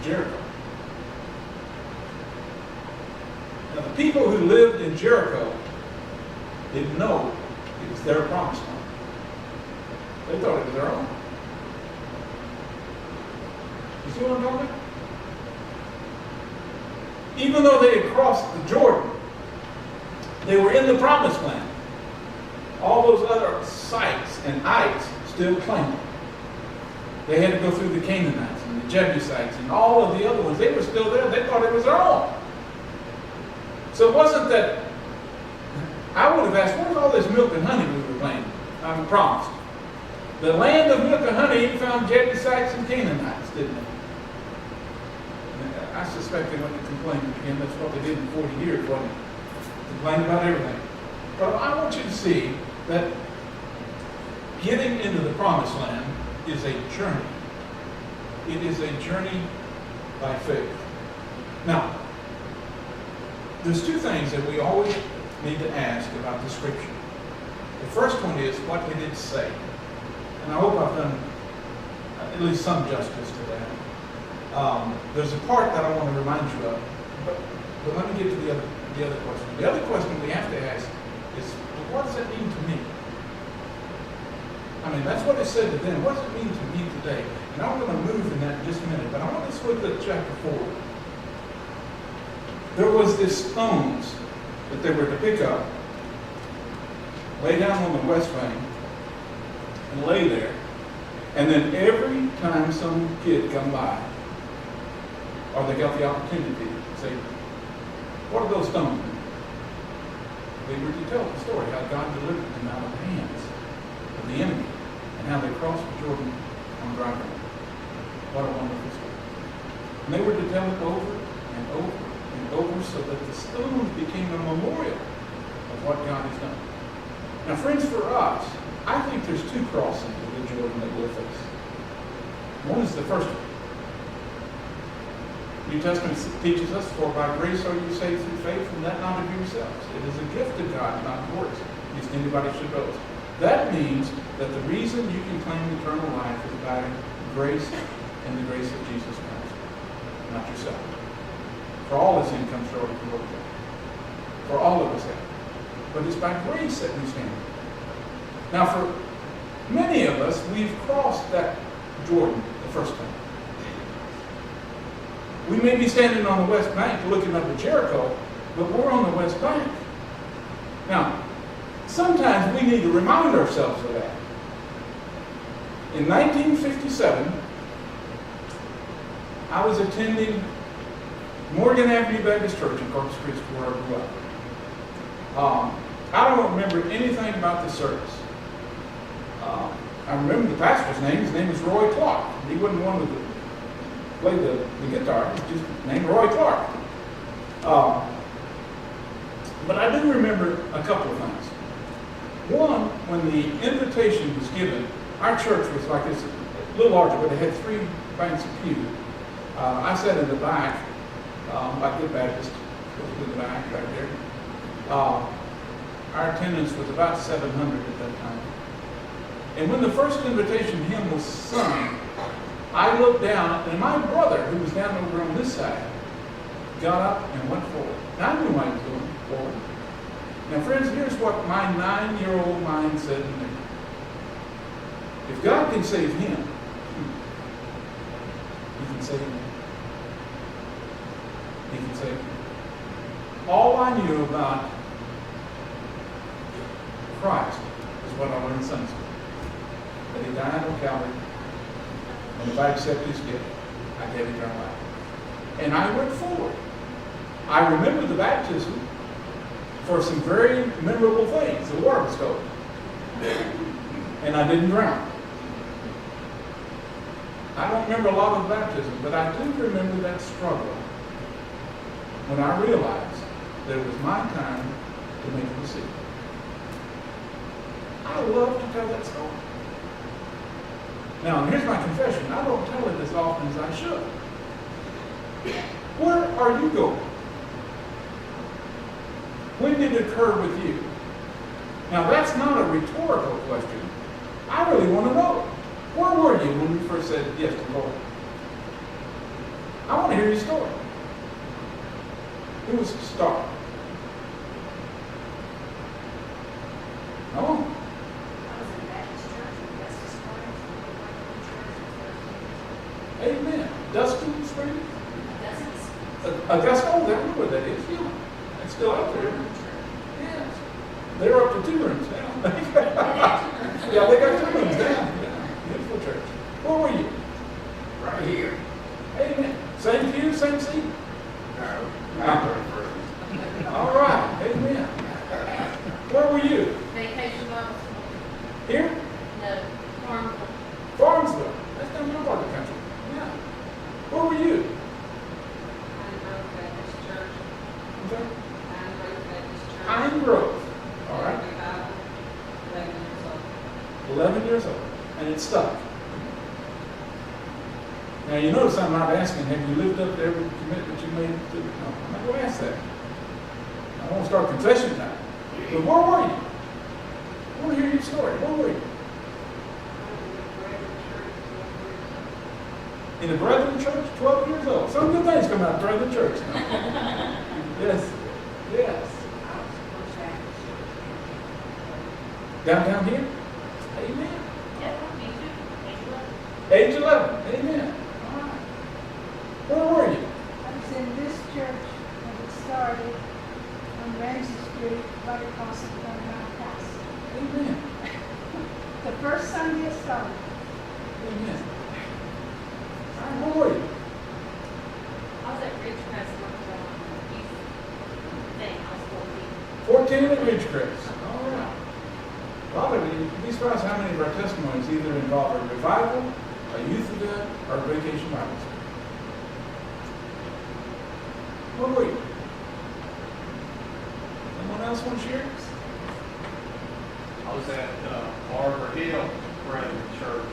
Jericho. Now, the people who lived in Jericho didn't know it was their promised land. They thought it was their own. You see what I'm talking about? Even though they had crossed the Jordan, they were in the promised land. All those other sites and ites still claimed it. They had to go through the Canaanites and the Jebusites and all of the other ones. They were still there. They thought it was their own. So it wasn't that I would have asked, where's all this milk and honey we were claiming? I'm promised. The land of milk and honey even found Jebusites and Canaanites, didn't it? I suspect they went to complain again. That's what they did in 40 years, wasn't it? Complain about everything. But I want you to see that getting into the promised land is a journey. It is a journey by faith. Now, there's two things that we always need to ask about the Scripture. The first one is, what did it say? And I hope I've done at least some justice to that. There's a part that I want to remind you of, but let me get to the other question. The other question we have to ask is, what does that mean to me? I mean, that's what it said to them. What does it mean to me today? And I'm going to move in that in just a minute, but I want to look at chapter 4. There was this stones that they were to pick up, lay down on the west bank, and lay there. And then every time some kid come by, or they got the opportunity to say, what are those stones? They were to tell the story how God delivered them out of the hands of the enemy and how they crossed the Jordan on dry ground. What a wonderful story. And they were to tell it over and over and over so that the stones became a memorial of what God has done. Now, friends, for us, I think there's two crossings of the Jordan that we'll face. One is the first one. New Testament teaches us, for by grace are you saved through faith, and that not of yourselves. It is a gift of God, not works, lest anybody should boast. That means that the reason you can claim eternal life is by grace and the grace of Jesus Christ, not yourself. For all of sin comes short of the glory of God. For all of us have. But it's by grace that we stand. Now, for many of us, we've crossed that Jordan the first time. We may be standing on the west bank looking up at Jericho, but we're on the west bank. Now, sometimes we need to remind ourselves of that. In 1957, I was attending Morgan Avenue Baptist Church in Corpus Christi, where I grew up. I don't remember anything about the service. I remember the pastor's name. His name was Roy Clark. He wasn't one of the played the guitar. He's just named Roy Clark. But I do remember a couple of things. One, when the invitation was given, our church was like this, a little larger, but it had 3 banks of pew. I sat in the back, like the Baptist, in the back right there. Our attendance was about 700 at that time. And when the first invitation hymn was sung, I looked down, and my brother, who was down over on this side, got up and went forward. Now, I knew what he was doing forward. Now, friends, here's what my 9-year-old mind said to me. If God can save him, he can save me. He can save me. All I knew about Christ is what I learned in Sunday school. That he died on Calvary. And if I accept his gift, I get eternal life. And I went forward. I remember the baptism for some very memorable things. The water was cold. And I didn't drown. I don't remember a lot of the baptism, but I do remember that struggle when I realized that it was my time to make a decision. I love to tell that story. Now, here's my confession. I don't tell it as often as I should. Where are you going? When did it occur with you? Now, that's not a rhetorical question. I really want to know. Where were you when you first said yes to the Lord? I hear your story. Who was the star? No. I was in Baptist church in Justice Springs, church. Amen. Dustin Springs? That's Augusta, oh, I know where that is. Yeah. It's still out there. Yes. They're up to 2 rooms now. Yeah, they got 2 rooms now. Yeah. Beautiful church. Where were you? Right here. Amen. Same pew, same seat? No. All right. Amen. Where were you? Vacation Bible. Here? No, Farmville. Farmsville. That's down my part of the country. Yeah. Where were you? Pine Grove Baptist Church. Okay. Pine Grove Baptist Church. Pine Grove. All right. About 11 years old. 11 years old. And it stuck. Now, you notice I'm not asking, have you lived up to every commitment you made? No, I'm not going to ask that. I won't start confession time. But where were you? I want to hear your story. Where were you? In the Brethren Church, 12 years old. Some good things come out of Brethren Church now. Yes. Yes. Down here? Amen. Age 11. Amen. All right. Where were you? I was in this church when it started on Ramsey Street, right across from my house. Amen. The first Sunday it started. Amen. All right, where were you? I was at Ridgecrest North Carolina youth thing. I was 14 at Ridgecrest. All right. A lot of you, you'd be surprised how many of our testimonies either involve a revival, a youth event, or a vacation Bible school. Where were you? Anyone else want to share? I was at Barber Hill Brethren Church